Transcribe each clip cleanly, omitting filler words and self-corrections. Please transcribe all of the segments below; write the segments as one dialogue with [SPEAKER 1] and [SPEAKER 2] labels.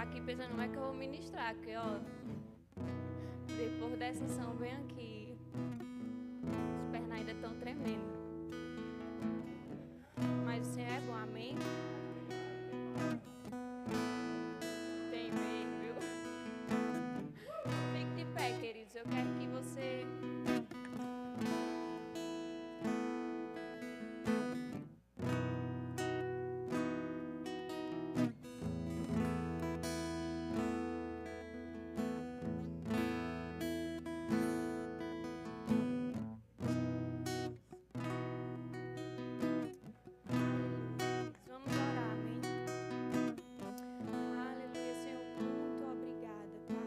[SPEAKER 1] aqui pensando como é que eu vou ministrar, porque, ó, depois da sessão bem aqui, as pernas ainda estão tremendo. Mas o Senhor é bom, amém? Tem mesmo, viu? Fique de pé, queridos. Eu quero que você... Vamos orar, amém? Aleluia, Senhor. Muito obrigada, Pai.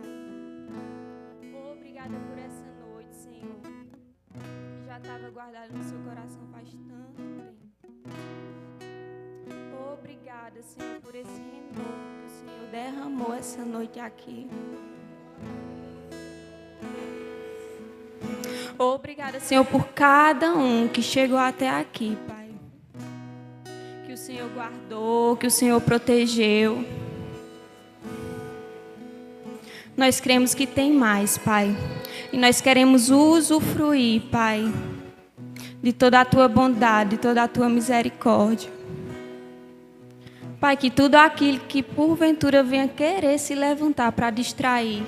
[SPEAKER 1] Obrigada por essa noite, Senhor, que já estava guardada no seu coração faz tanto tempo. Obrigada, Senhor, por esse renovo que o Senhor derramou essa noite aqui. Obrigada, Senhor, por cada um que chegou até aqui, Pai. Que o Senhor guardou, que o Senhor protegeu. Nós cremos que tem mais, Pai. E nós queremos usufruir, Pai, de toda a Tua bondade, de toda a Tua misericórdia. Pai, que tudo aquilo que porventura venha querer se levantar para distrair,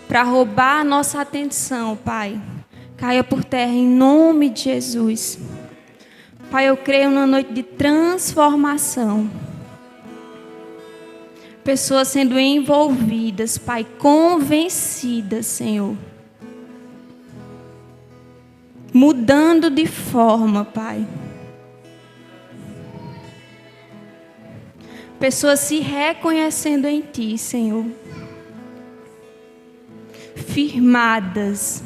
[SPEAKER 1] para roubar a nossa atenção, Pai, caia por terra em nome de Jesus. Pai, eu creio numa noite de transformação. Pessoas sendo envolvidas, Pai, convencidas, Senhor. Mudando de forma, Pai. Pessoas se reconhecendo em Ti, Senhor. Firmadas.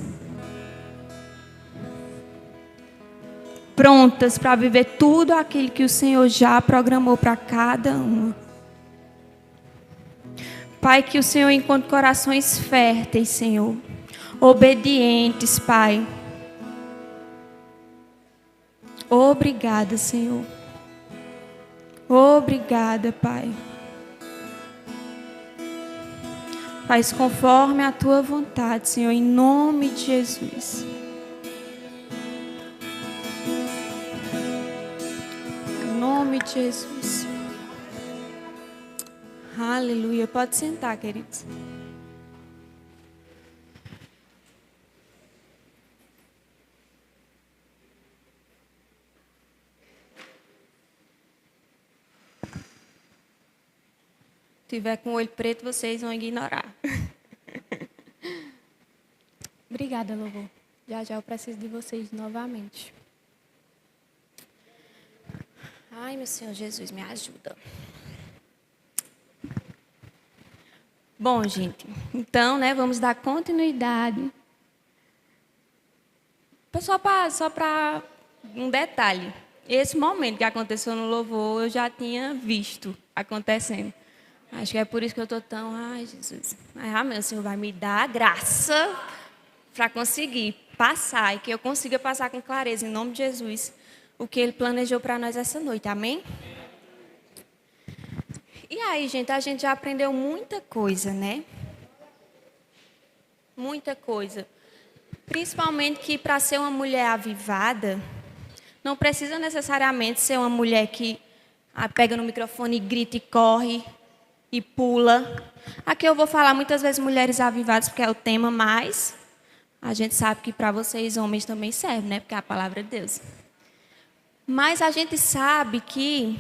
[SPEAKER 1] Prontas para viver tudo aquilo que o Senhor já programou para cada uma. Pai, que o Senhor encontre corações férteis, Senhor. Obedientes, Pai. Obrigada, Senhor. Obrigada, Pai. Faz conforme a Tua vontade, Senhor, em nome de Jesus. Em nome de Jesus. Aleluia. Pode sentar, queridos. Se tiver com o olho preto, vocês vão ignorar. Obrigada, louvor. Já já eu preciso de vocês novamente. Ai, meu Senhor Jesus, me ajuda. Bom, gente, então, né, vamos dar continuidade. Só para um detalhe. Esse momento que aconteceu no louvor, eu já tinha visto acontecendo. Acho que é por isso que eu estou tão... Ai, Jesus. Meu Senhor vai me dar a graça para conseguir passar e que eu consiga passar com clareza, em nome de Jesus, o que Ele planejou para nós essa noite. Amém? E aí, gente, a gente já aprendeu muita coisa, né? Muita coisa. Principalmente que para ser uma mulher avivada, não precisa necessariamente ser uma mulher que pega no microfone e grita e corre e pula. Aqui eu vou falar muitas vezes mulheres avivadas, porque é o tema, mas a gente sabe que para vocês homens também serve, né? Porque é a palavra de Deus. Mas a gente sabe que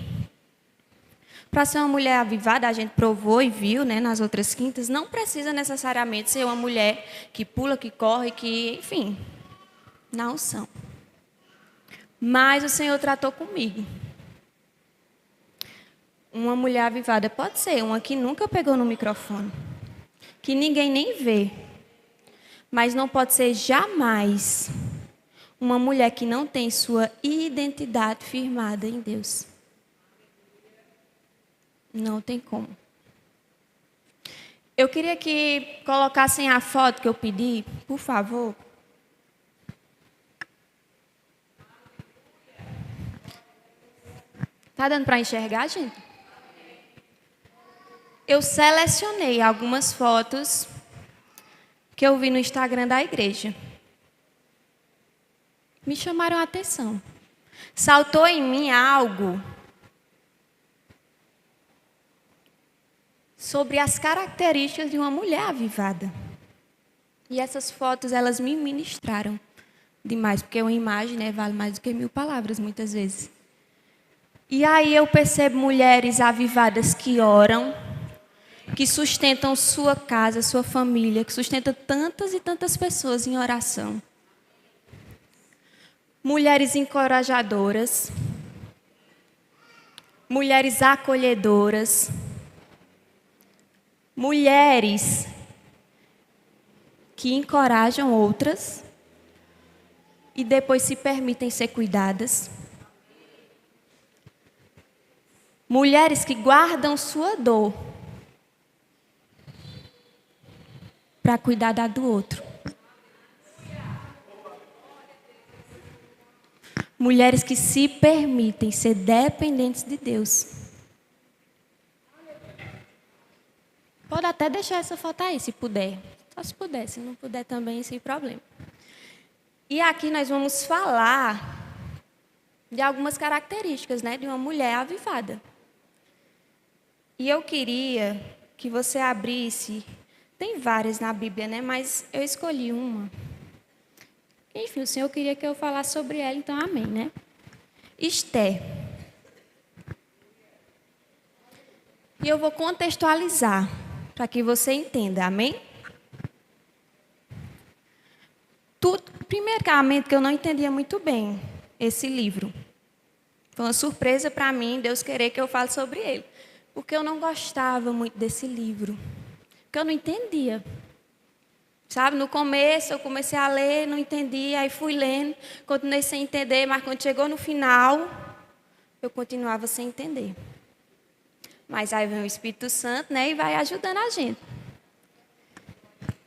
[SPEAKER 1] para ser uma mulher avivada, a gente provou e viu, né, nas outras quintas, não precisa necessariamente ser uma mulher que pula, que corre, que, enfim, não são. Mas o Senhor tratou comigo. Uma mulher avivada pode ser uma que nunca pegou no microfone, que ninguém nem vê, mas não pode ser jamais uma mulher que não tem sua identidade firmada em Deus. Não tem como. Eu queria que colocassem a foto que eu pedi, por favor. Tá dando para enxergar, gente? eu selecionei algumas fotos que eu vi no Instagram da igreja. Me chamaram a atenção. Saltou em mim algo sobre as características de uma mulher avivada. E essas fotos, elas me ministraram demais, porque uma imagem, né, vale mais do que 1000 palavras, muitas vezes. E aí eu percebo mulheres avivadas que oram, que sustentam sua casa, sua família, que sustentam tantas e tantas pessoas em oração. Mulheres encorajadoras, mulheres acolhedoras, mulheres que encorajam outras e depois se permitem ser cuidadas. Mulheres que guardam sua dor para cuidar da do outro. Mulheres que se permitem ser dependentes de Deus. Pode até deixar essa foto aí, se puder. Só se puder, se não puder também, sem problema. E aqui nós vamos falar de algumas características, né, de uma mulher avivada. E eu queria que você abrisse, tem várias na Bíblia, né, mas eu escolhi uma. Enfim, o Senhor queria que eu falasse sobre ela, então amém, né? Esther. E eu vou contextualizar, para que você entenda, amém? Primeiramente, que eu não entendia muito bem esse livro. Foi uma surpresa para mim, Deus querer que eu fale sobre ele. Porque eu não gostava muito desse livro. Porque eu não entendia. Sabe, no começo eu comecei a ler, não entendia, aí fui lendo, continuei sem entender, mas quando chegou no final, eu continuava sem entender. Mas aí vem o Espírito Santo, né, e vai ajudando a gente.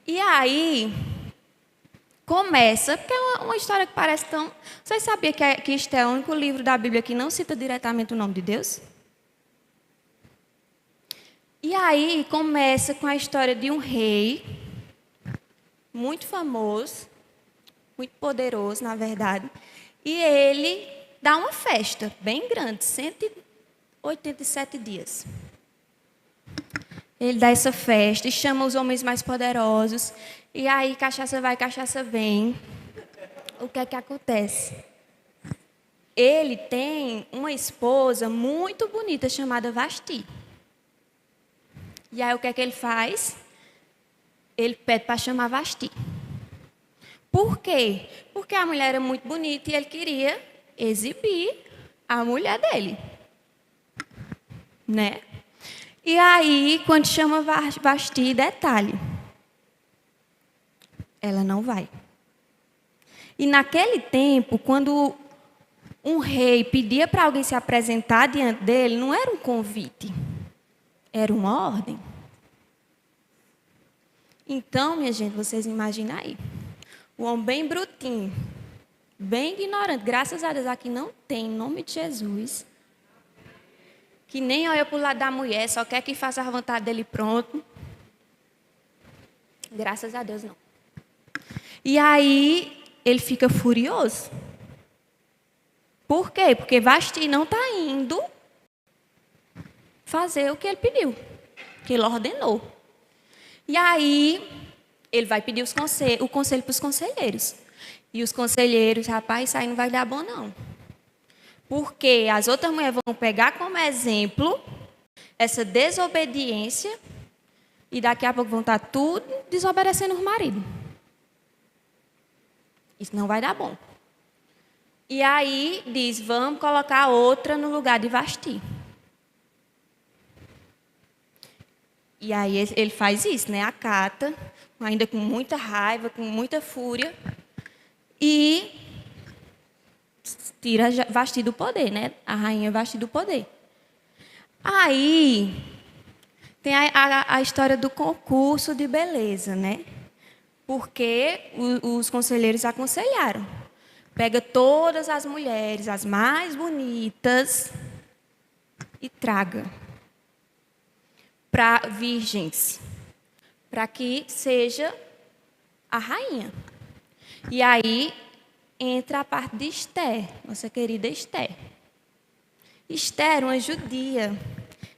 [SPEAKER 1] E aí, começa, porque é uma história que parece tão... Vocês sabiam que Esther é o único livro da Bíblia que não cita diretamente o nome de Deus? E aí, começa com a história de um rei muito famoso, muito poderoso, na verdade, e ele dá uma festa bem grande, 187 dias. Ele dá essa festa e chama os homens mais poderosos, e aí cachaça vai, cachaça vem. O que é que acontece? Ele tem uma esposa muito bonita chamada Vasti. E aí o que é que ele faz? Ele pede para chamar Vasti. Por quê? Porque a mulher era muito bonita e ele queria exibir a mulher dele. Né? E aí, quando chama Vasti, detalhe, ela não vai. E naquele tempo, quando um rei pedia para alguém se apresentar diante dele, não era um convite, era uma ordem. Então, minha gente, vocês imaginam aí. O homem bem brutinho, bem ignorante. Graças a Deus aqui não tem, em nome de Jesus. Que nem olha para o lado da mulher, só quer que faça a vontade dele pronto. Graças a Deus não. E aí, ele fica furioso. Por quê? Porque Vasti não está indo fazer o que ele pediu, que ele ordenou. E aí, ele vai pedir o conselho para os conselheiros. E os conselheiros, rapaz, isso aí não vai dar bom, não. Porque as outras mulheres vão pegar como exemplo essa desobediência e daqui a pouco vão estar tudo desobedecendo os maridos. Isso não vai dar bom. E aí, diz, vamos colocar outra no lugar de Vasti. E aí ele faz isso, né? Acata, ainda com muita raiva, com muita fúria, e tira Vasti do poder, né? A rainha Vasti do poder. Aí tem a história do concurso de beleza, né? Porque os conselheiros aconselharam. Pega todas as mulheres, as mais bonitas, e traga. para virgens, para que seja a rainha. E aí entra a parte de Esther, nossa querida Esther. Esther era uma judia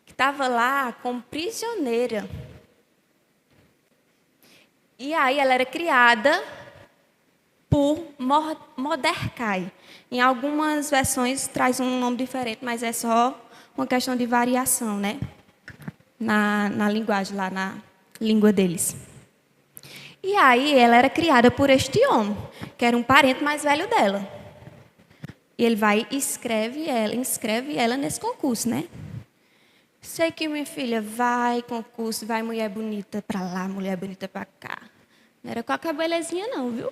[SPEAKER 1] que estava lá como prisioneira. E aí ela era criada por Mordecai. Em algumas versões traz um nome diferente, mas é só uma questão de variação, né? Na linguagem, lá na língua deles. E aí ela era criada por este homem, que era um parente mais velho dela. E ele vai e inscreve ela nesse concurso, né? Sei que minha filha vai concurso, vai mulher bonita para lá, mulher bonita para cá. Não era qualquer belezinha não, viu?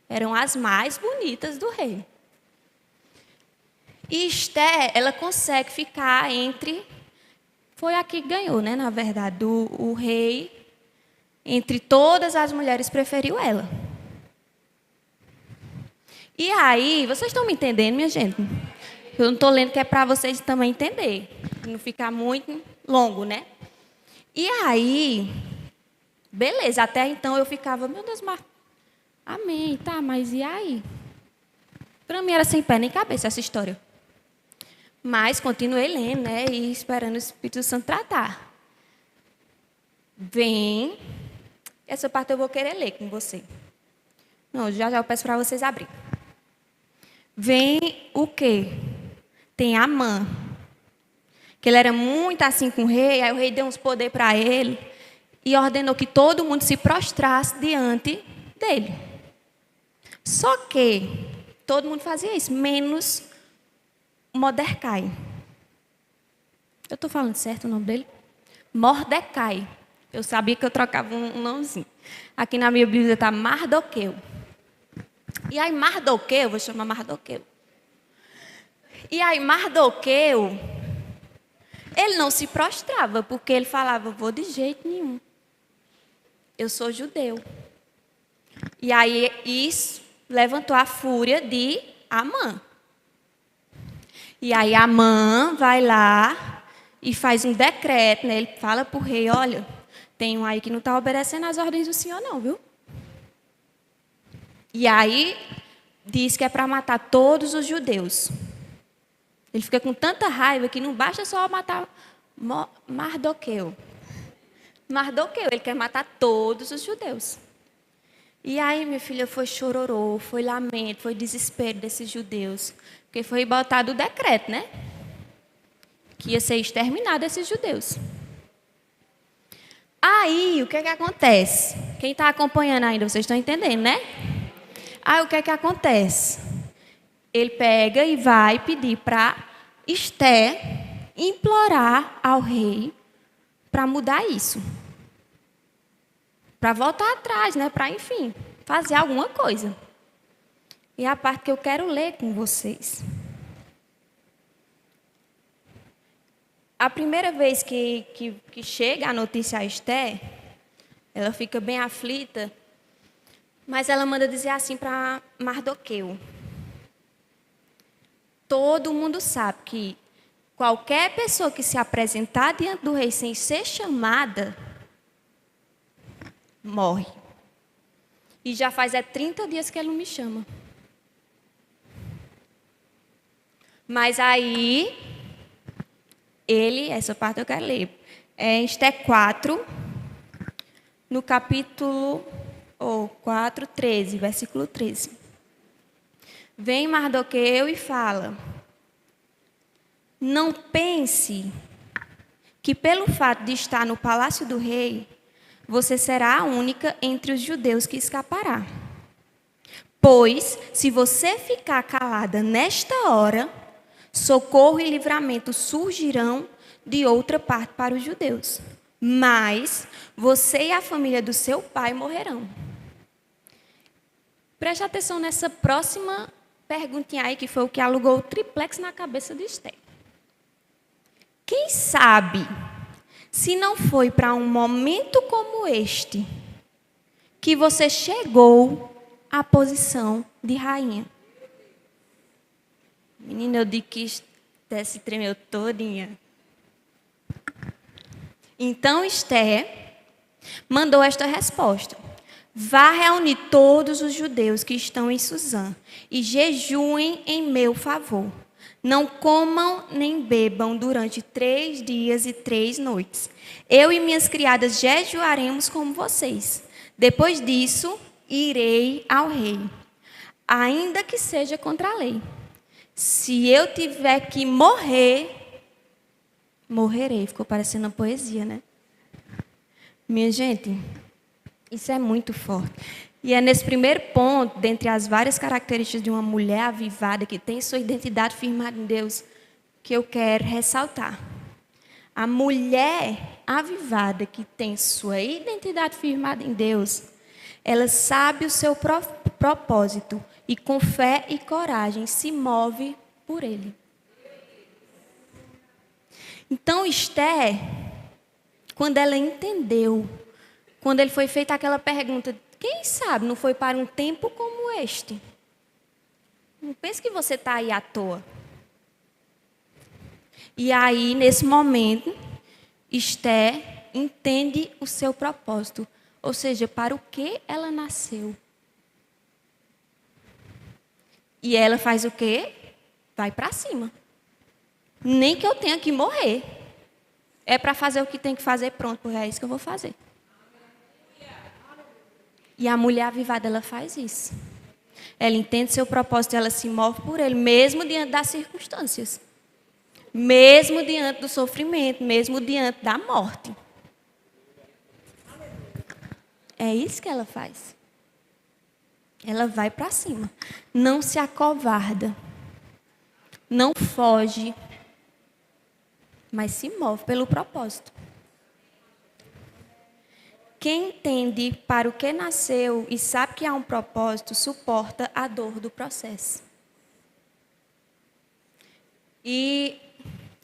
[SPEAKER 1] Eram as mais bonitas do rei. E Esther, ela consegue ficar entre... Foi a que ganhou, né? Na verdade, o rei, entre todas as mulheres, preferiu ela. E aí, vocês estão me entendendo, minha gente? Eu não estou lendo que é para vocês também entenderem. Não ficar muito longo, né? E aí, beleza, até então eu ficava, meu Deus, mas... Amém, tá, mas e aí? Para mim era sem pé nem cabeça essa história. Mas continuei lendo, né, e esperando o Espírito Santo tratar. Vem, essa parte eu vou querer ler com você. Não, já eu peço para vocês abrirem. Vem o quê? Tem Amã, que ele era muito assim com o rei, aí o rei deu uns poder para ele e ordenou que todo mundo se prostrasse diante dele. Só que todo mundo fazia isso, menos Mordecai. Eu estou falando certo o nome dele? Mordecai. Eu sabia que eu trocava um nomezinho. Aqui na minha Bíblia está Mardoqueu. E aí Mardoqueu, vou chamar Mardoqueu. E aí Mardoqueu, ele não se prostrava, porque ele falava, vou de jeito nenhum. Eu sou judeu. E aí isso levantou a fúria de Amã. E aí Amã vai lá e faz um decreto, né? Ele fala para o rei, olha, tem um aí que não está obedecendo às ordens do senhor não, viu? E aí diz que é para matar todos os judeus. Ele fica com tanta raiva que não basta só matar Mardoqueu. Mardoqueu, ele quer matar todos os judeus. E aí, minha filha, foi chororô, foi lamento, foi desespero desses judeus. Porque foi botado o decreto, né? Que ia ser exterminado esses judeus. Aí, o que é que acontece? Quem está acompanhando ainda, vocês estão entendendo, né? Aí, o que é que acontece? Ele pega e vai pedir para Esther implorar ao rei para mudar isso. Para voltar atrás, né? Para, enfim, fazer alguma coisa. E a parte que eu quero ler com vocês. A primeira vez que chega a notícia a Esther, ela fica bem aflita, mas ela manda dizer assim para Mardoqueu. Todo mundo sabe que qualquer pessoa que se apresentar diante do rei sem ser chamada, morre. E já faz 30 dias que ele não me chama. Mas aí, essa parte eu quero ler. É Esther 4, no capítulo 4, 13, versículo 13. Vem Mardoqueu e fala, não pense que pelo fato de estar no palácio do rei, você será a única entre os judeus que escapará. Pois, se você ficar calada nesta hora, socorro e livramento surgirão de outra parte para os judeus. Mas você e a família do seu pai morrerão. Preste atenção nessa próxima perguntinha aí, que foi o que alugou o triplex na cabeça de Esther. Quem sabe, se não foi para um momento como este, que você chegou à posição de rainha? Menina, eu digo que Esther se tremeu todinha. Então Esther mandou esta resposta: vá reunir todos os judeus que estão em Suzã e jejuem em meu favor. Não comam nem bebam durante 3 dias e 3 noites. Eu e minhas criadas jejuaremos como vocês. Depois disso, irei ao rei, ainda que seja contra a lei. Se eu tiver que morrer, morrerei. Ficou parecendo uma poesia, né? Minha gente, isso é muito forte. E é nesse primeiro ponto, dentre as várias características de uma mulher avivada, que tem sua identidade firmada em Deus, que eu quero ressaltar. A mulher avivada que tem sua identidade firmada em Deus, ela sabe o seu propósito e com fé e coragem se move por ele. Então Esther, quando ela entendeu, quando ele foi feita aquela pergunta, quem sabe não foi para um tempo como este? Não pense que você está aí à toa. E aí, nesse momento, Esther entende o seu propósito, ou seja, para o que ela nasceu. E ela faz o quê? Vai para cima. Nem que eu tenha que morrer. É para fazer o que tem que fazer, pronto, porque é isso que eu vou fazer. E a mulher avivada, ela faz isso. Ela entende seu propósito, ela se move por ele, mesmo diante das circunstâncias. Mesmo diante do sofrimento, mesmo diante da morte. É isso que ela faz. Ela vai para cima. Não se acovarda. Não foge. Mas se move pelo propósito. Quem entende para o que nasceu e sabe que há um propósito, suporta a dor do processo. E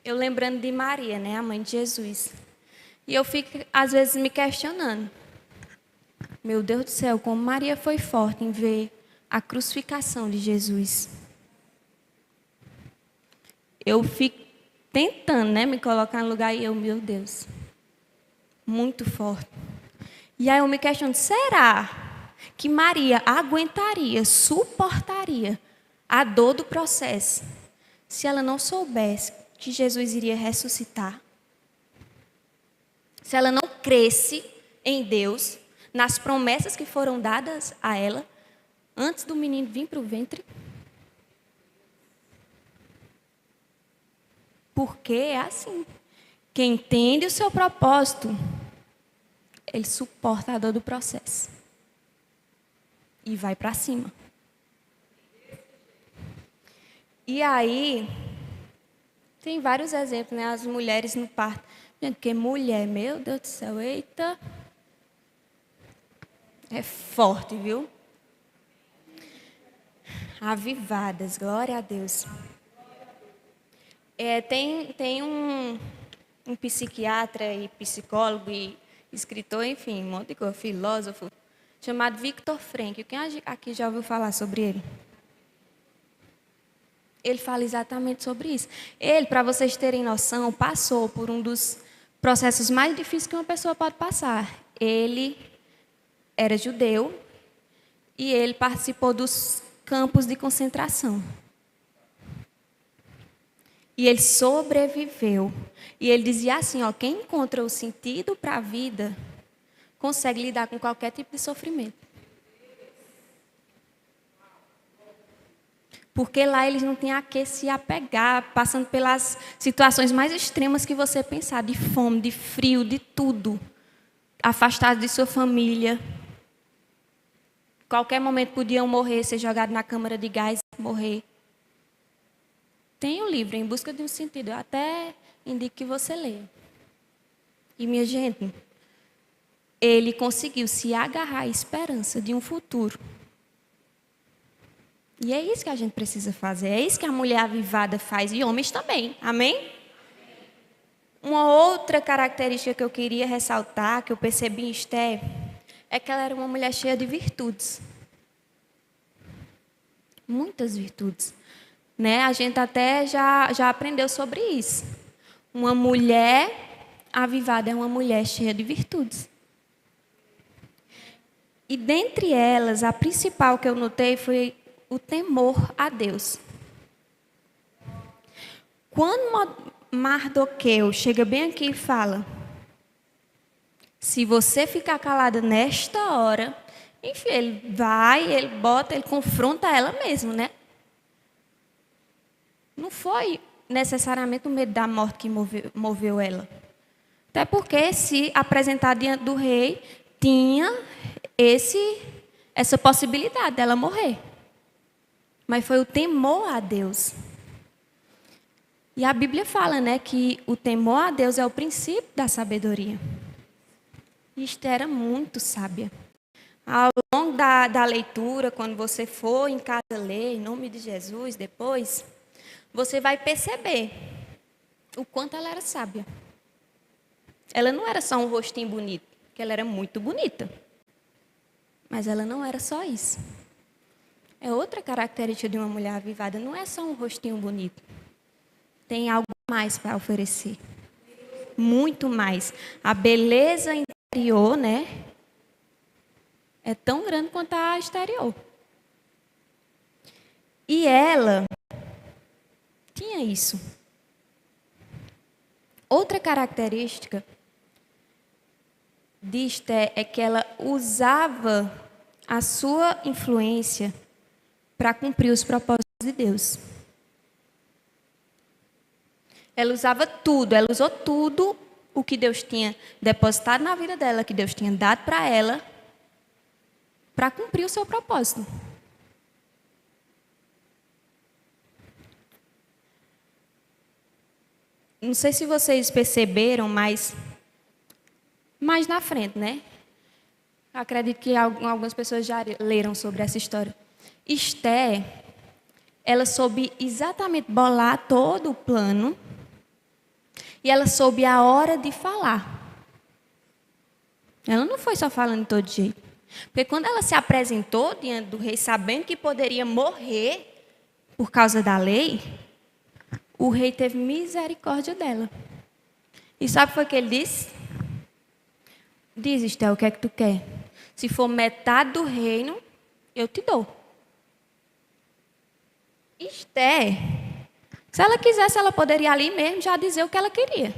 [SPEAKER 1] eu lembrando de Maria, né, a mãe de Jesus. E eu fico, às vezes, me questionando. Meu Deus do céu, como Maria foi forte em ver a crucificação de Jesus. Eu fico tentando, né, me colocar no lugar e eu, meu Deus, muito forte. E aí eu me questiono, será que Maria aguentaria, suportaria a dor do processo se ela não soubesse que Jesus iria ressuscitar? Se ela não cresce em Deus, nas promessas que foram dadas a ela, antes do menino vir para o ventre? Porque é assim. Quem entende o seu propósito, ele suporta a dor do processo. E vai para cima. E aí, tem vários exemplos, né? As mulheres no parto. Gente, porque mulher, meu Deus do céu, eita. É forte, viu? Avivadas, glória a Deus. Tem um psiquiatra e psicólogo e escritor, enfim, um monte de coisa, filósofo, chamado Viktor Frankl. Quem aqui já ouviu falar sobre ele? Ele fala exatamente sobre isso. Ele, para vocês terem noção, passou por um dos processos mais difíceis que uma pessoa pode passar. Ele era judeu e ele participou dos campos de concentração. E ele sobreviveu. E ele dizia assim, ó, quem encontra o sentido para a vida, consegue lidar com qualquer tipo de sofrimento. Porque lá eles não têm a que se apegar, passando pelas situações mais extremas que você pensar, de fome, de frio, de tudo. Afastados de sua família. Qualquer momento podiam morrer, ser jogados na câmara de gás, morrer. Tem um livro, Em Busca de um Sentido. Eu até indico que você leia. E, minha gente, ele conseguiu se agarrar à esperança de um futuro. E é isso que a gente precisa fazer. É isso que a mulher avivada faz. E homens também. Amém? Uma outra característica que eu queria ressaltar, que eu percebi em Esther, é que ela era uma mulher cheia de virtudes. Muitas virtudes. Né? A gente até já aprendeu sobre isso. Uma mulher avivada é uma mulher cheia de virtudes. E dentre elas, a principal que eu notei foi o temor a Deus. Quando Mardoqueu chega bem aqui e fala: se você ficar calada nesta hora, enfim, ele vai, ele bota, ele confronta ela mesmo, né? Não foi necessariamente o medo da morte que moveu ela. Até porque, se apresentar diante do rei, tinha essa possibilidade dela morrer. Mas foi o temor a Deus. E a Bíblia fala, né, que o temor a Deus é o princípio da sabedoria. E Esther era muito sábia. Ao longo da leitura, quando você for em casa ler, em nome de Jesus, depois, você vai perceber o quanto ela era sábia. Ela não era só um rostinho bonito, porque ela era muito bonita. Mas ela não era só isso. É outra característica de uma mulher avivada, não é só um rostinho bonito. Tem algo mais para oferecer. Muito mais. A beleza interior, né, é tão grande quanto a exterior. E ela tinha isso. Outra característica de Esther é que ela usava a sua influência para cumprir os propósitos de Deus. Ela usava tudo, ela usou tudo o que Deus tinha depositado na vida dela, que Deus tinha dado para ela, para cumprir o seu propósito. Não sei se vocês perceberam, mas mais na frente, né? Acredito que algumas pessoas já leram sobre essa história. Esther, ela soube exatamente bolar todo o plano e ela soube a hora de falar. Ela não foi só falando de todo jeito. Porque quando ela se apresentou diante do rei, sabendo que poderia morrer por causa da lei, o rei teve misericórdia dela. E sabe o que foi que ele disse? Diz, Esther, o que é que tu quer? Se for metade do reino, eu te dou. Esther, se ela quisesse, ela poderia ali mesmo já dizer o que ela queria.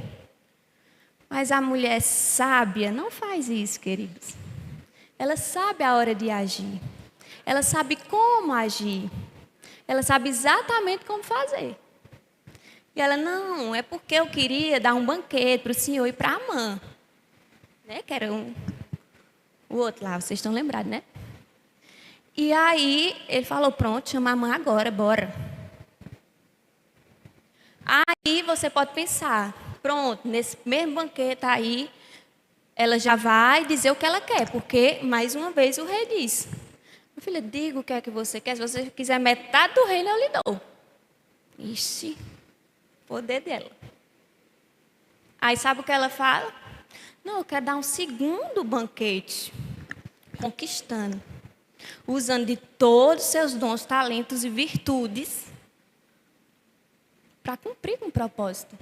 [SPEAKER 1] Mas a mulher sábia não faz isso, queridos. Ela sabe a hora de agir. Ela sabe como agir. Ela sabe exatamente como fazer. E ela, não, é porque eu queria dar um banquete para o senhor e para a Amã. Né? Que era o outro lá, vocês estão lembrados, né? E aí, ele falou, pronto, chama a Amã agora, bora. Aí você pode pensar, pronto, nesse mesmo banquete aí, ela já vai dizer o que ela quer, porque, mais uma vez, o rei diz, minha filha, diga o que é que você quer, se você quiser metade do reino, eu lhe dou. Ixi, poder dela. Aí sabe o que ela fala? Não, eu quero dar um segundo banquete, conquistando, usando de todos os seus dons, talentos e virtudes para cumprir com o propósito.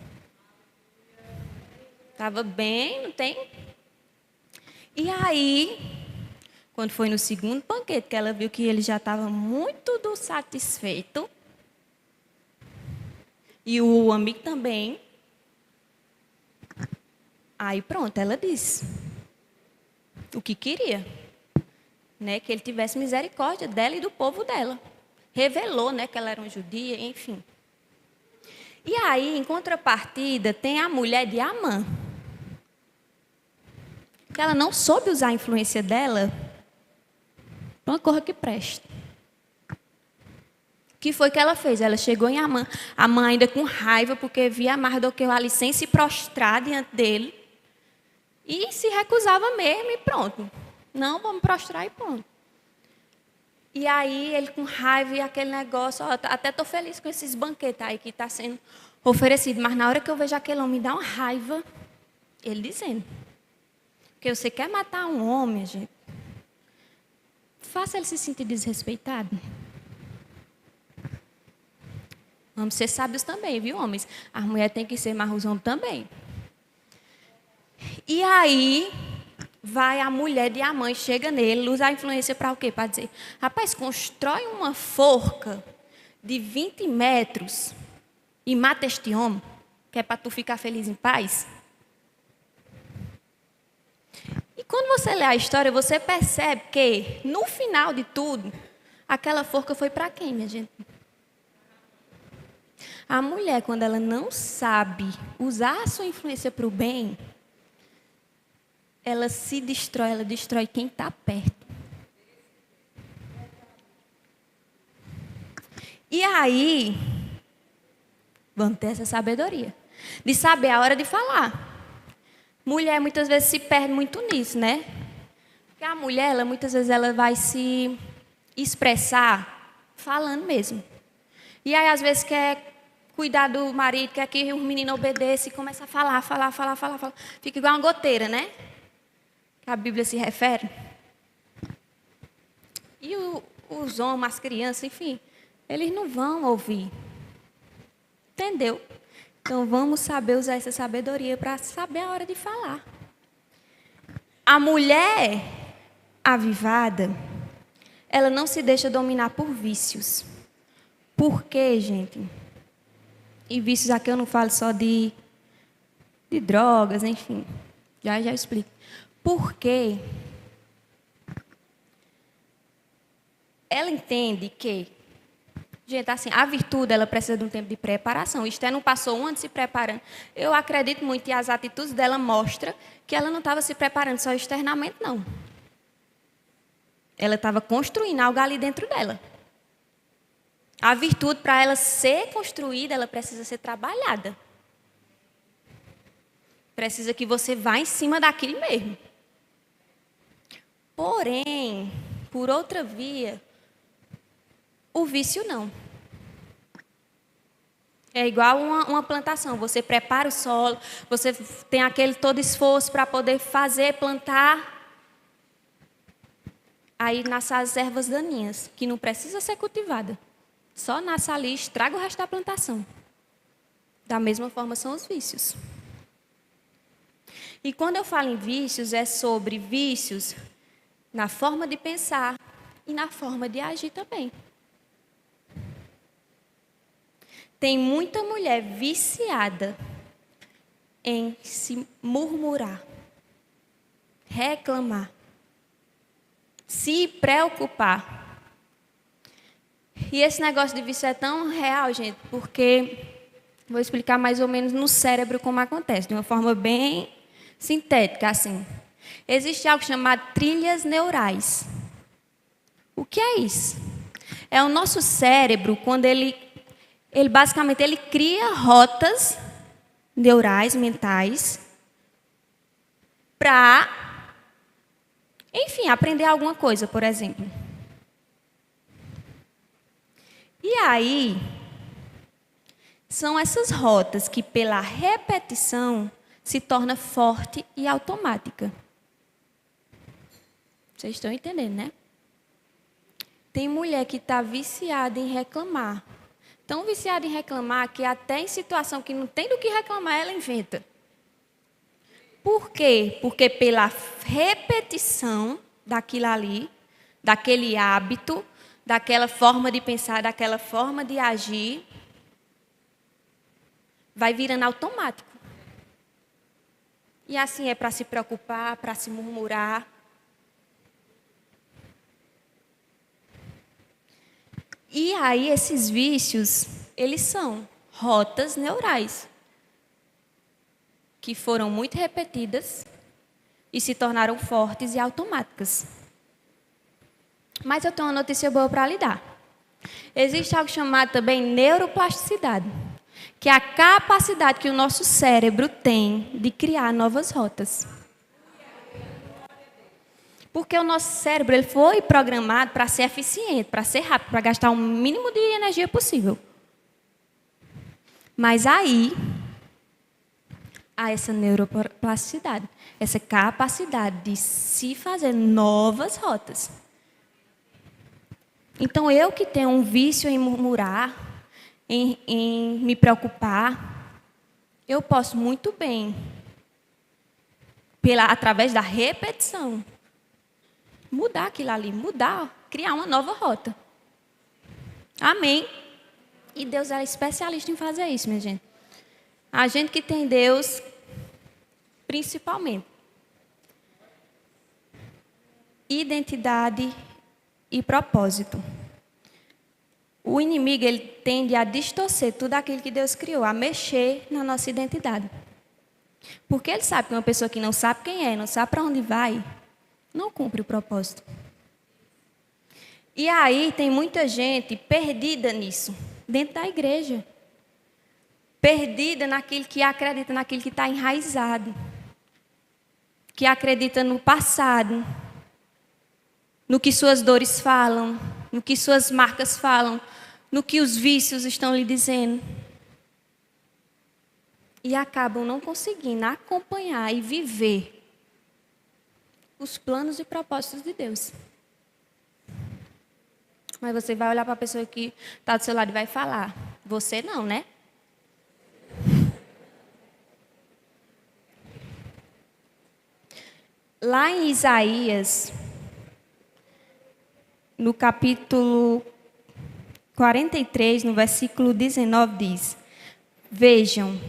[SPEAKER 1] Estava bem, não tem? E aí, quando foi no segundo banquete, que ela viu que ele já estava muito satisfeito, e o amigo também, aí pronto, ela disse o que queria, né, que ele tivesse misericórdia dela e do povo dela. Revelou, né, que ela era uma judia, enfim. E aí, em contrapartida, tem a mulher de Amã, que ela não soube usar a influência dela para uma coisa que presta. O que foi que ela fez? Ela chegou em Amã, Amã ainda com raiva, porque via Mardoqueu ali sem se prostrar diante dele, e se recusava mesmo e pronto. Não, vamos prostrar e pronto. E aí, ele com raiva e aquele negócio, ó, até estou feliz com esses banquetes aí que está sendo oferecido, mas na hora que eu vejo aquele homem, me dá uma raiva, ele dizendo, porque você quer matar um homem, gente, faça ele se sentir desrespeitado. Vamos ser sábios também, viu, homens? As mulheres têm que ser, mas os homens também. E aí, vai a mulher de a mãe, chega nele, usa a influência para o quê? Para dizer, rapaz, constrói uma forca de 20 metros e mata este homem, que é para tu ficar feliz em paz. E quando você lê a história, você percebe que, no final de tudo, aquela forca foi para quem, minha gente? A mulher, quando ela não sabe usar a sua influência para o bem, ela se destrói, ela destrói quem está perto. E aí, vamos ter essa sabedoria de saber a hora de falar. Mulher muitas vezes se perde muito nisso, né? Porque a mulher, ela, muitas vezes, ela vai se expressar falando mesmo. E aí, às vezes, quer cuidar do marido, quer que o menino obedeça e começa a falar. Fica igual uma goteira, né? Que a Bíblia se refere. E os homens, as crianças, enfim, eles não vão ouvir. Entendeu? Então, vamos saber usar essa sabedoria para saber a hora de falar. A mulher avivada, ela não se deixa dominar por vícios. Por quê, gente? E vícios aqui eu não falo só de drogas, enfim. Já explico. Por quê? Ela entende que, gente, assim, a virtude, ela precisa de um tempo de preparação. Esther não passou um ano se preparando. Eu acredito muito e as atitudes dela mostram que ela não estava se preparando só externamente, não. Ela estava construindo algo ali dentro dela. A virtude, para ela ser construída, ela precisa ser trabalhada. Precisa que você vá em cima daquilo mesmo. Porém, por outra via, o vício não. É igual uma plantação. Você prepara o solo, você tem aquele todo esforço para poder fazer, plantar. Aí nascem as ervas daninhas, que não precisa ser cultivada. Só nasce ali e estraga o resto da plantação. Da mesma forma são os vícios. E quando eu falo em vícios, é sobre vícios na forma de pensar e na forma de agir também. Tem muita mulher viciada em se murmurar, reclamar, se preocupar. E esse negócio de vício é tão real, gente, porque vou explicar mais ou menos no cérebro como acontece, de uma forma bem sintética, assim. Existe algo chamado trilhas neurais. O que é isso? É o nosso cérebro, quando ele basicamente ele cria rotas neurais, mentais, para, enfim, aprender alguma coisa, por exemplo. E aí, são essas rotas que, pela repetição, se torna forte e automática. Vocês estão entendendo, né? Tem mulher que está viciada em reclamar. Tão viciada em reclamar que até em situação que não tem do que reclamar, ela inventa. Por quê? Porque pela repetição daquilo ali, daquele hábito, daquela forma de pensar, daquela forma de agir, vai virando automático. E assim é para se preocupar, para se murmurar. E aí esses vícios, eles são rotas neurais, que foram muito repetidas e se tornaram fortes e automáticas. Mas eu tenho uma notícia boa para lhe dar. Existe algo chamado também neuroplasticidade, que é a capacidade que o nosso cérebro tem de criar novas rotas. Porque o nosso cérebro ele foi programado para ser eficiente, para ser rápido, para gastar o mínimo de energia possível. Mas aí, há essa neuroplasticidade, essa capacidade de se fazer novas rotas. Então, eu que tenho um vício em murmurar, em me preocupar, eu posso muito bem através da repetição. Mudar aquilo ali, criar uma nova rota. Amém? E Deus é especialista em fazer isso, minha gente. A gente que tem Deus, principalmente. Identidade e propósito. O inimigo, ele tende a distorcer tudo aquilo que Deus criou, a mexer na nossa identidade. Porque ele sabe que uma pessoa que não sabe quem é, não sabe para onde vai, não cumpre o propósito. E aí tem muita gente perdida nisso, dentro da igreja. Perdida naquilo que acredita, naquilo que está enraizado. Que acredita no passado, no que suas dores falam, no que suas marcas falam, no que os vícios estão lhe dizendo. E acabam não conseguindo acompanhar e viver os planos e propósitos de Deus. Mas você vai olhar para a pessoa que está do seu lado e vai falar: você não, né? Lá em Isaías, no capítulo 43, no versículo 19, diz: vejam,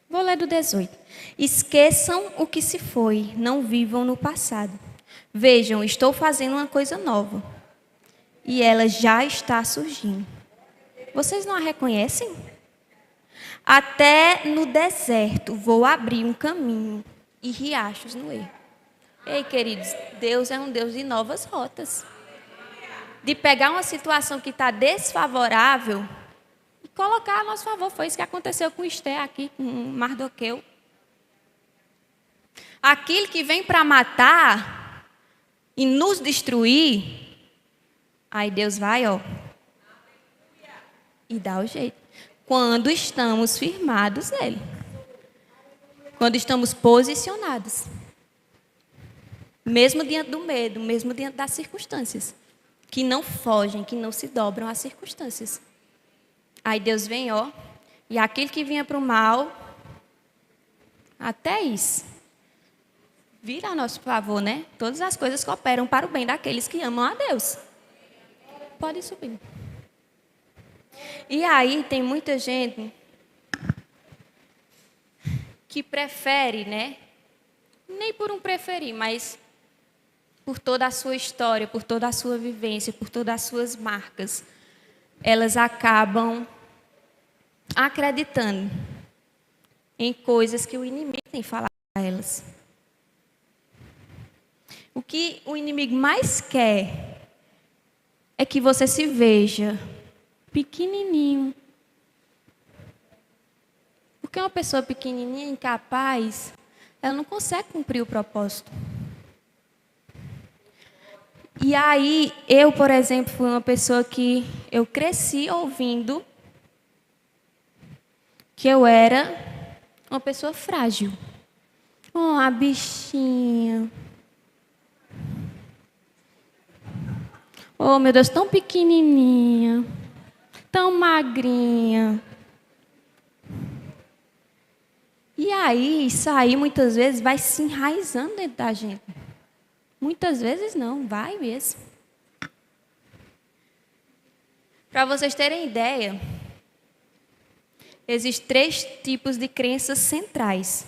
[SPEAKER 1] vou ler do 18. Esqueçam o que se foi, não vivam no passado. Vejam, estou fazendo uma coisa nova. E ela já está surgindo. Vocês não a reconhecem? Até no deserto vou abrir um caminho e riachos no erro. Ei, queridos, Deus é um Deus de novas rotas. De pegar uma situação que está desfavorável e colocar a nosso favor. Foi isso que aconteceu com Esther aqui, com Mardoqueu. Aquilo que vem para matar e nos destruir, aí Deus vai, e dá o jeito. Quando estamos firmados nele. Quando estamos posicionados. Mesmo diante do medo, mesmo diante das circunstâncias. Que não fogem, que não se dobram às circunstâncias. Aí Deus vem, e aquele que vinha para o mal, até isso, vira a nosso favor, né? Todas as coisas cooperam para o bem daqueles que amam a Deus. Pode subir. E aí tem muita gente que prefere, né? Nem por um preferir, mas por toda a sua história, por toda a sua vivência, por todas as suas marcas, elas acabam acreditando em coisas que o inimigo tem falado para elas. O que o inimigo mais quer é que você se veja pequenininho. Porque uma pessoa pequenininha, incapaz, ela não consegue cumprir o propósito. E aí, eu, por exemplo, fui uma pessoa que eu cresci ouvindo que eu era uma pessoa frágil. A bichinha. Meu Deus, tão pequenininha, tão magrinha. E aí, isso aí muitas vezes vai se enraizando dentro da gente. Muitas vezes não, vai mesmo. Para vocês terem ideia, existem 3 tipos de crenças centrais,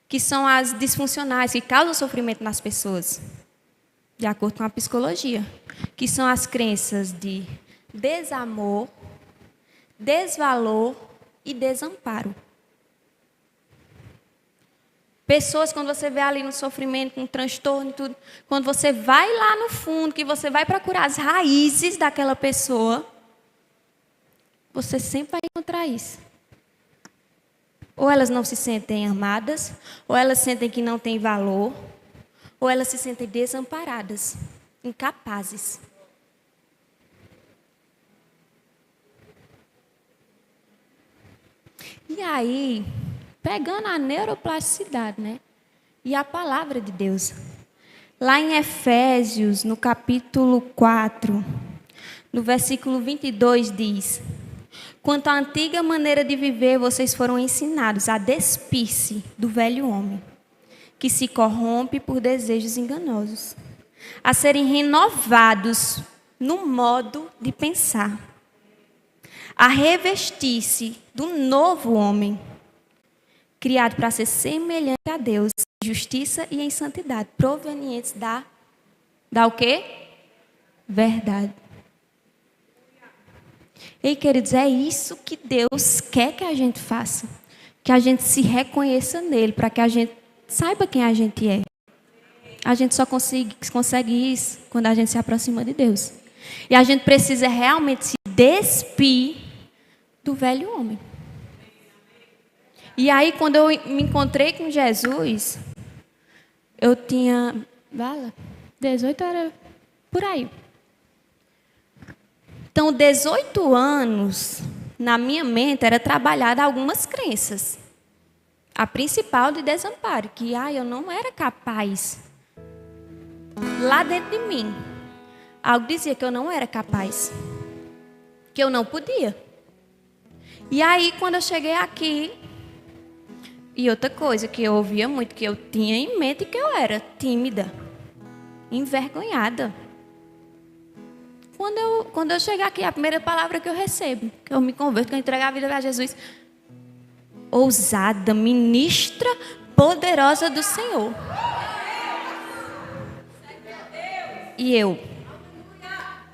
[SPEAKER 1] que são as disfuncionais, que causam sofrimento nas pessoas, de acordo com a psicologia, que são as crenças de desamor, desvalor e desamparo. Pessoas, quando você vê ali no sofrimento, com transtorno e tudo, quando você vai lá no fundo, que você vai procurar as raízes daquela pessoa, você sempre vai encontrar isso. Ou elas não se sentem amadas, ou elas sentem que não têm valor, ou elas se sentem desamparadas, incapazes. E aí, pegando a neuroplasticidade, né? E a palavra de Deus. Lá em Efésios, no capítulo 4, no versículo 22, diz: quanto à antiga maneira de viver, vocês foram ensinados a despir-se do velho homem, que se corrompe por desejos enganosos, a serem renovados no modo de pensar, a revestir-se do novo homem, criado para ser semelhante a Deus, em justiça e em santidade, provenientes da o quê? Verdade. Ei, queridos, é isso que Deus quer que a gente faça. Que a gente se reconheça nele, para que a gente saiba quem a gente é. A gente só consegue isso quando a gente se aproxima de Deus. E a gente precisa realmente se despir do velho homem. E aí, quando eu me encontrei com Jesus, eu tinha 18 era por aí. Então, 18 anos, na minha mente, era trabalhada algumas crenças. A principal de desamparo, que eu não era capaz. Lá dentro de mim, algo dizia que eu não era capaz. Que eu não podia. E aí, quando eu cheguei aqui, e outra coisa que eu ouvia muito, que eu tinha em mente, que eu era tímida, envergonhada. Quando eu chegar aqui, a primeira palavra que eu recebo, que eu me converto, que eu entrego a vida a Jesus, ousada, ministra poderosa do Senhor. E eu,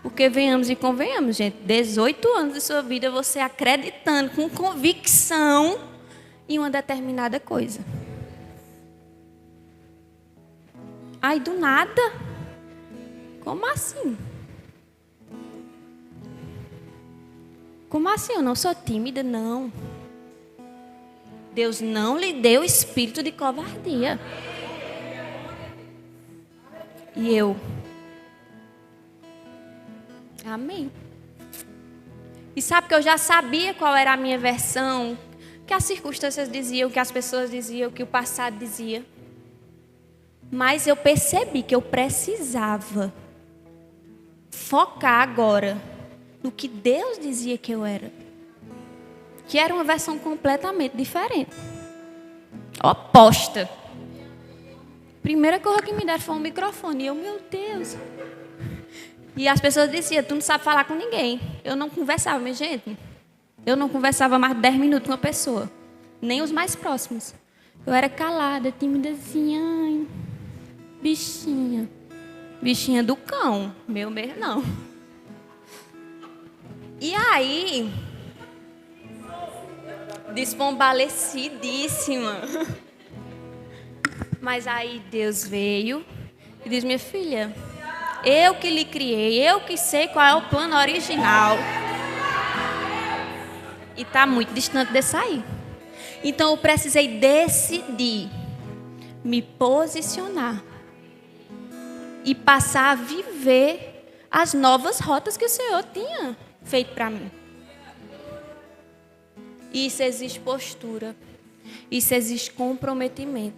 [SPEAKER 1] porque venhamos e convenhamos, gente, 18 anos de sua vida você acreditando com convicção em uma determinada coisa. Aí do nada, como assim? Como assim? Eu não sou tímida, não. Deus não lhe deu espírito de covardia. E eu. Amém. E sabe que eu já sabia qual era a minha versão, que as circunstâncias diziam, que as pessoas diziam, que o passado dizia. Mas eu percebi que eu precisava focar agora no que Deus dizia que eu era. Que era uma versão completamente diferente. Oposta. Primeira coisa que me deram foi um microfone. E eu, meu Deus. E as pessoas diziam, tu não sabe falar com ninguém. Eu não conversava, minha gente. Eu não conversava mais de 10 minutos com uma pessoa. Nem os mais próximos. Eu era calada, tímidazinha. Ai, bichinha. Bichinha do cão. Meu mesmo não. E aí, despombalecidíssima. Mas aí Deus veio e disse, minha filha, eu que lhe criei, eu que sei qual é o plano original. E está muito distante de sair. Então eu precisei decidir, me posicionar e passar a viver as novas rotas que o Senhor tinha feito para mim. Isso exige postura. Isso exige comprometimento.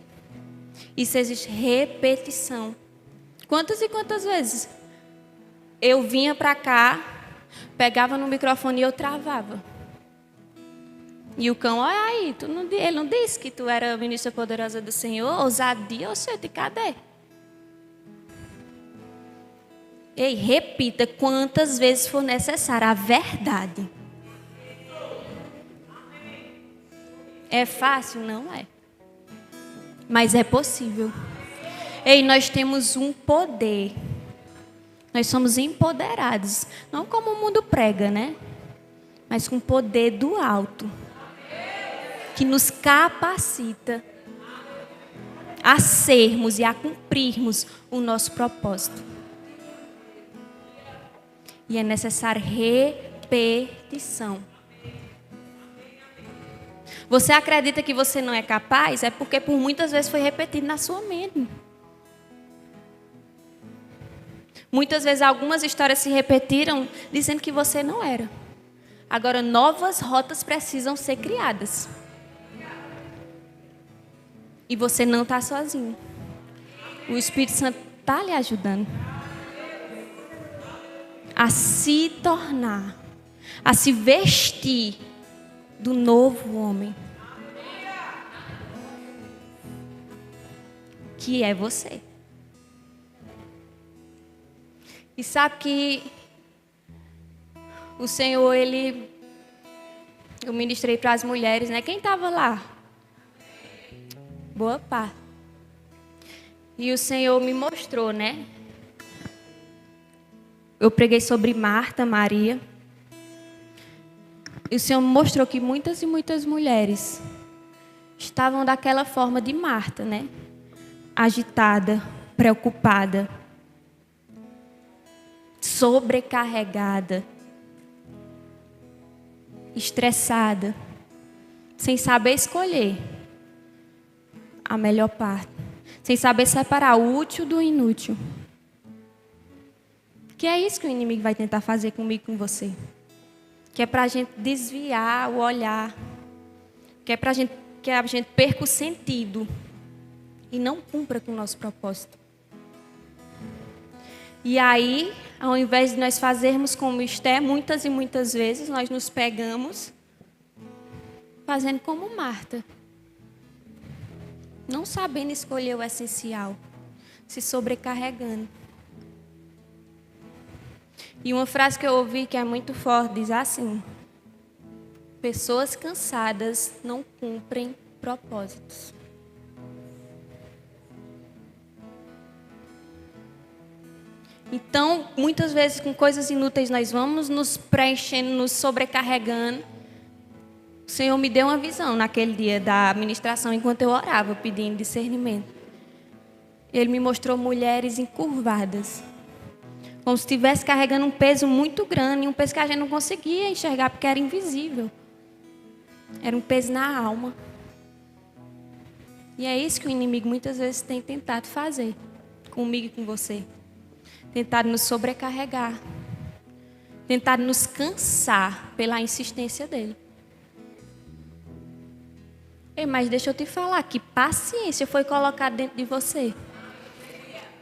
[SPEAKER 1] Isso exige repetição. Quantas e quantas vezes eu vinha para cá, pegava no microfone e eu travava. E o cão, olha aí, ele não disse que tu era a ministra poderosa do Senhor? Ousadia, ou seja, cadê? Ei, repita quantas vezes for necessário a verdade. É fácil? Não é. Mas é possível. Ei, nós temos um poder. Nós somos empoderados. Não como o mundo prega, né? Mas com o poder do alto. Que nos capacita a sermos e a cumprirmos o nosso propósito. E é necessária repetição. Você acredita que você não é capaz? É porque por muitas vezes foi repetido na sua mente. Muitas vezes algumas histórias se repetiram dizendo que você não era. Agora novas rotas precisam ser criadas. E você não está sozinho. O Espírito Santo está lhe ajudando a se tornar, a se vestir do novo homem. que é você. E sabe que o Senhor, eu ministrei para as mulheres, né? Quem estava lá? Boa parte. E o Senhor me mostrou, né? Eu preguei sobre Marta, Maria. E o Senhor me mostrou que muitas e muitas mulheres estavam daquela forma de Marta, né? Agitada, preocupada, sobrecarregada, estressada, sem saber escolher a melhor parte, sem saber separar o útil do inútil. Que é isso que o inimigo vai tentar fazer comigo e com você. Que é para a gente desviar o olhar, que é para a gente perca o sentido e não cumpra com o nosso propósito. E aí, ao invés de nós fazermos como Esther, muitas e muitas vezes nós nos pegamos fazendo como Marta, não sabendo escolher o essencial, se sobrecarregando. E uma frase que eu ouvi que é muito forte diz assim: pessoas cansadas não cumprem propósitos. Então, muitas vezes com coisas inúteis nós vamos nos preenchendo, nos sobrecarregando. O Senhor me deu uma visão naquele dia da ministração, enquanto eu orava, pedindo discernimento. Ele me mostrou mulheres encurvadas, como se estivesse carregando um peso muito grande, um peso que a gente não conseguia enxergar porque era invisível. Era um peso na alma. E é isso que o inimigo muitas vezes tem tentado fazer comigo e com você. Tentado nos sobrecarregar. Tentado nos cansar pela insistência dele. Ei, mas deixa eu te falar que paciência foi colocada dentro de você.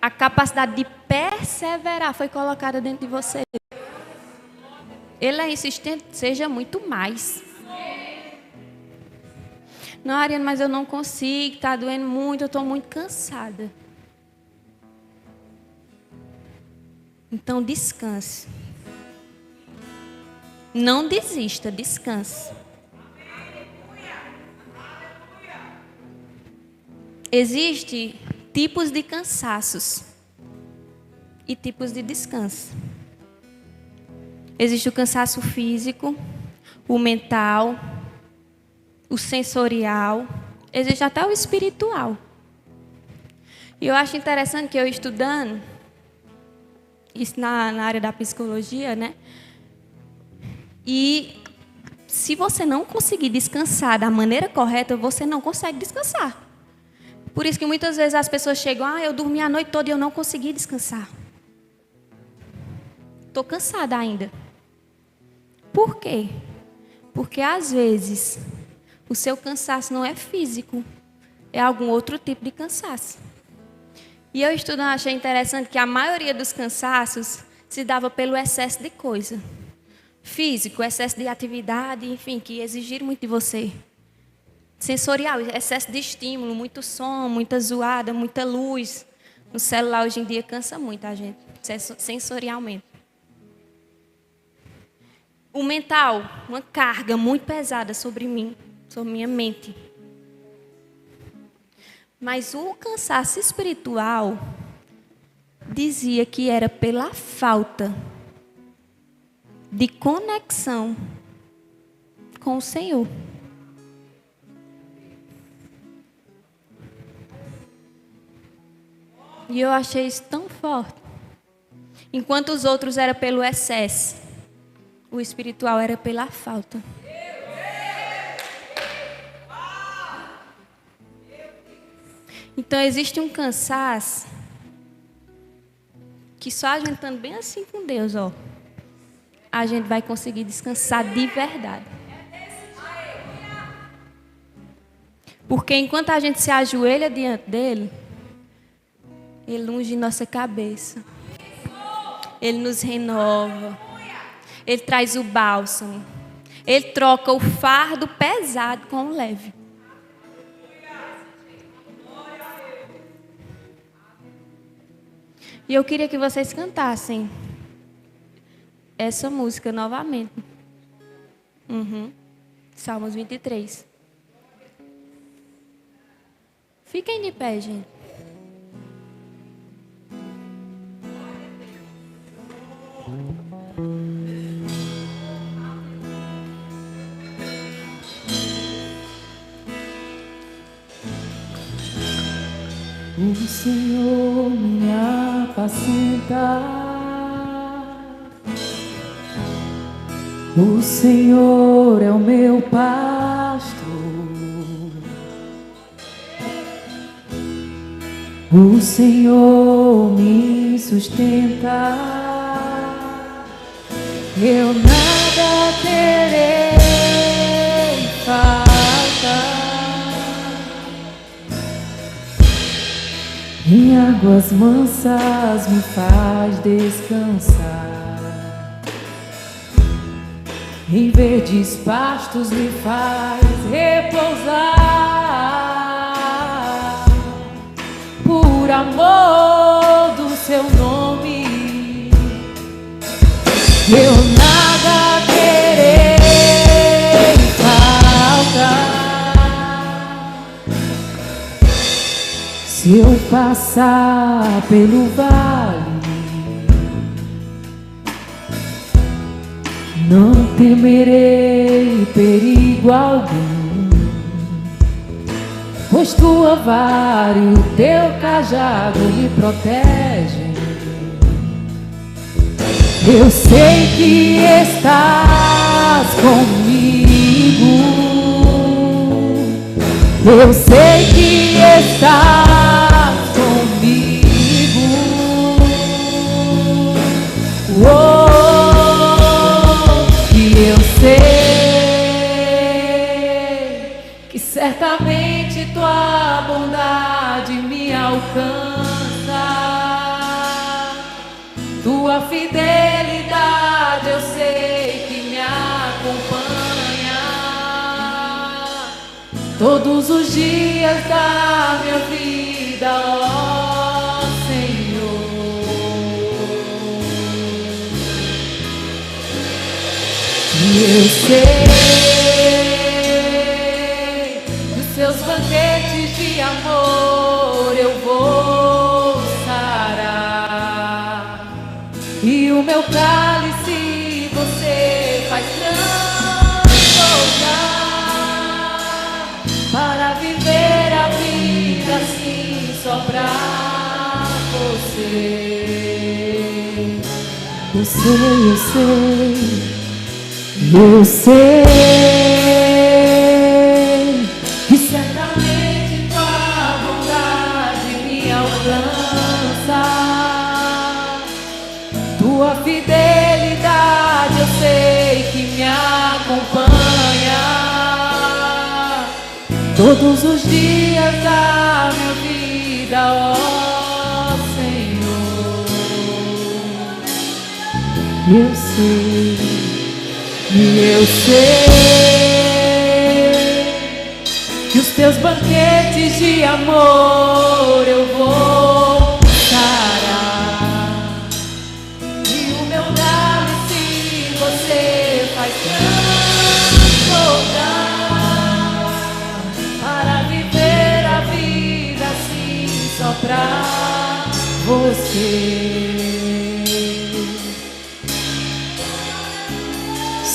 [SPEAKER 1] A capacidade de perseverar foi colocada dentro de você. Ele é insistente, seja muito mais. Não, Ariane, mas eu não consigo, está doendo muito, eu estou muito cansada. Então descanse. Não desista, descanse. Existem tipos de cansaços e tipos de descanso. Existe o cansaço físico, o mental, o sensorial, existe até o espiritual. E eu acho interessante que eu estudando, isso na área da psicologia, né? E se você não conseguir descansar da maneira correta, você não consegue descansar. Por isso que muitas vezes as pessoas chegam, eu dormi a noite toda e eu não consegui descansar. Estou cansada ainda. Por quê? Porque às vezes o seu cansaço não é físico, é algum outro tipo de cansaço. E eu estudando, achei interessante que a maioria dos cansaços se dava pelo excesso de coisa. Físico, excesso de atividade, enfim, que exigiram muito de você. Sensorial, excesso de estímulo, muito som, muita zoada, muita luz. No celular hoje em dia cansa muito a gente, sensorialmente. O mental, uma carga muito pesada sobre mim, sobre minha mente. Mas o cansaço espiritual dizia que era pela falta de conexão com o Senhor. E eu achei isso tão forte. Enquanto os outros era pelo excesso, o espiritual era pela falta. Então existe um cansaço que só a gente estando bem assim com Deus, a gente vai conseguir descansar de verdade. Porque enquanto a gente se ajoelha diante dele, ele unge nossa cabeça. Ele nos renova. Ele traz o bálsamo. Ele troca o fardo pesado com o leve. E eu queria que vocês cantassem essa música novamente. Salmos 23. Fiquem de pé, gente.
[SPEAKER 2] O Senhor me apacenta, o Senhor é o meu pasto, o Senhor me sustenta, eu nada terei falta. Em águas mansas me faz descansar, em verdes pastos me faz repousar. Por amor do seu nome, eu nada terei falta. Se eu passar pelo vale, não temerei perigo algum, pois tua vara e o teu cajado me protegem. Eu sei que estás comigo, eu sei que estás comigo. E eu sei que certamente tua bondade me alcança, tua fidelidade eu sei que me acompanha todos os dias da minha vida, ó Senhor. E eu sei que os seus banquetes de amor eu vou sarar, e o meu cálice você faz transbordar, para viver a vida assim só pra você. Eu sei que certamente tua bondade me alcança, tua fidelidade eu sei que me acompanha todos os dias da minha vida, ó Senhor. Eu sei que os teus banquetes de amor eu vou sarar, e o meu cálice você faz transbordar, para viver a vida assim só pra você.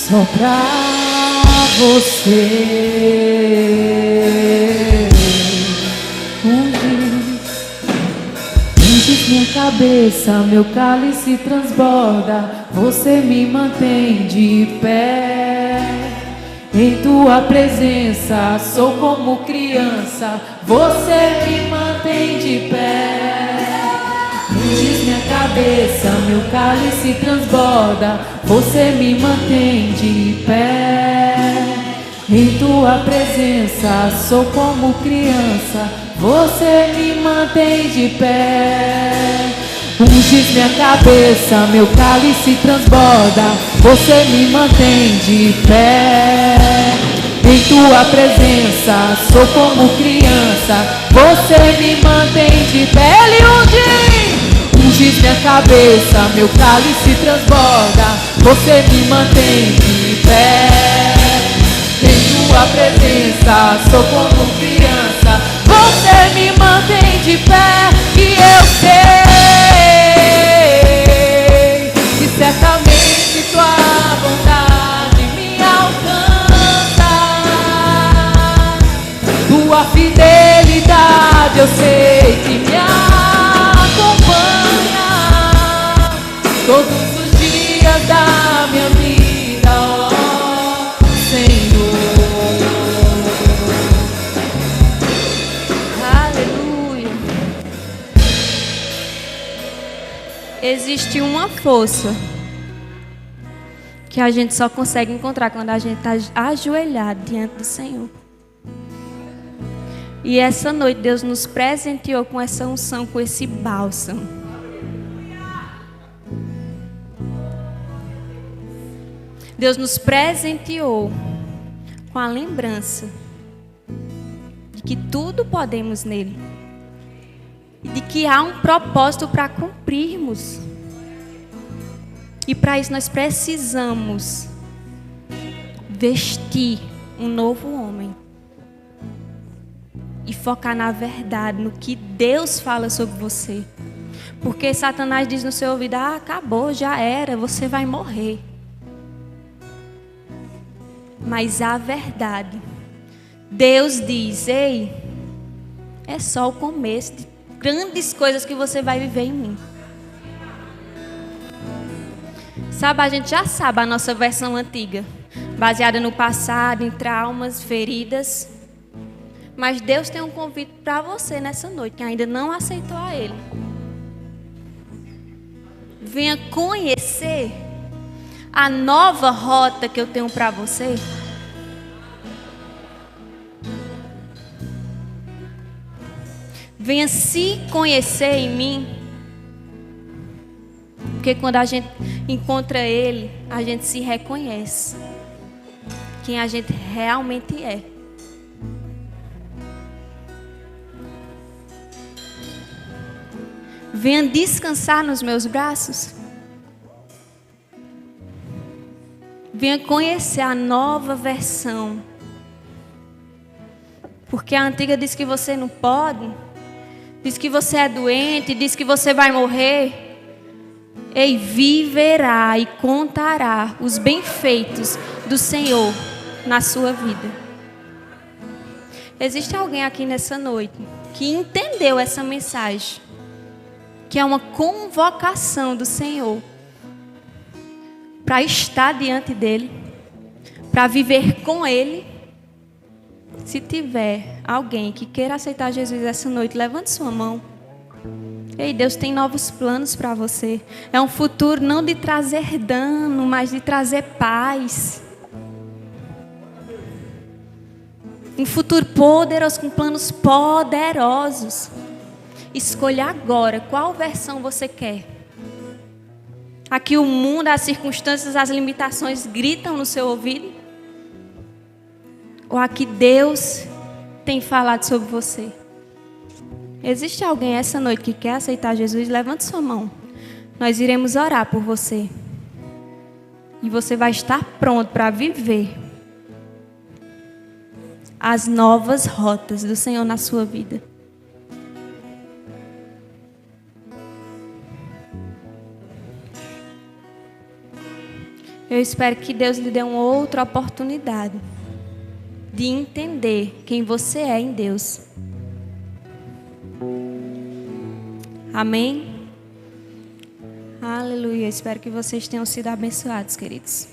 [SPEAKER 2] Só pra você. Unges minha cabeça, meu cálice transborda, você me mantém de pé. Em tua presença sou como criança, você me mantém de pé. Unges minha cabeça, meu cálice transborda, você me mantém de pé. Em tua presença sou como criança, você me mantém de pé. Unges minha cabeça, meu cálice transborda, você me mantém de pé. Em tua presença sou como criança, você me mantém de pé. Ele unge. Unges minha cabeça, meu cálice transborda. Você me mantém de pé. Em tua presença sou como criança. Você me mantém de pé. E eu sei que certamente tua bondade me alcança. Tua fidelidade eu sei que me acompanha todos os dias da minha vida, ó Senhor.
[SPEAKER 1] Aleluia. Existe uma força que a gente só consegue encontrar quando a gente está ajoelhado diante do Senhor. E essa noite Deus nos presenteou com essa unção, com esse bálsamo. Deus nos presenteou com a lembrança de que tudo podemos nele. E de que há um propósito para cumprirmos. E para isso nós precisamos vestir um novo homem. E focar na verdade, no que Deus fala sobre você. Porque Satanás diz no seu ouvido: ah, acabou, já era, você vai morrer. Mas a verdade, Deus diz: ei, é só o começo de grandes coisas que você vai viver em mim. Sabe, a gente já sabe a nossa versão antiga, baseada no passado, em traumas, feridas. Mas Deus tem um convite para você nessa noite, que ainda não aceitou a Ele. Venha conhecer a nova rota que eu tenho para você. Venha se conhecer em mim. Porque quando a gente encontra Ele, a gente se reconhece quem a gente realmente é. Venha descansar nos meus braços. Venha conhecer a nova versão. Porque a antiga diz que você não pode. Diz que você é doente. Diz que você vai morrer. Ei, viverá e contará os benfeitos do Senhor na sua vida. Existe alguém aqui nessa noite que entendeu essa mensagem? Que é uma convocação do Senhor para estar diante dEle, para viver com Ele. Se tiver alguém que queira aceitar Jesus essa noite, levante sua mão. Ei, Deus tem novos planos para você. É um futuro não de trazer dano, mas de trazer paz. Um futuro poderoso, com planos poderosos. Escolha agora qual versão você quer. Aqui o mundo, as circunstâncias, as limitações gritam no seu ouvido. Ou aqui Deus tem falado sobre você. Existe alguém essa noite que quer aceitar Jesus? Levante sua mão. Nós iremos orar por você. E você vai estar pronto para viver as novas rotas do Senhor na sua vida. Eu espero que Deus lhe dê uma outra oportunidade de entender quem você é em Deus. Amém? Aleluia. Espero que vocês tenham sido abençoados, queridos.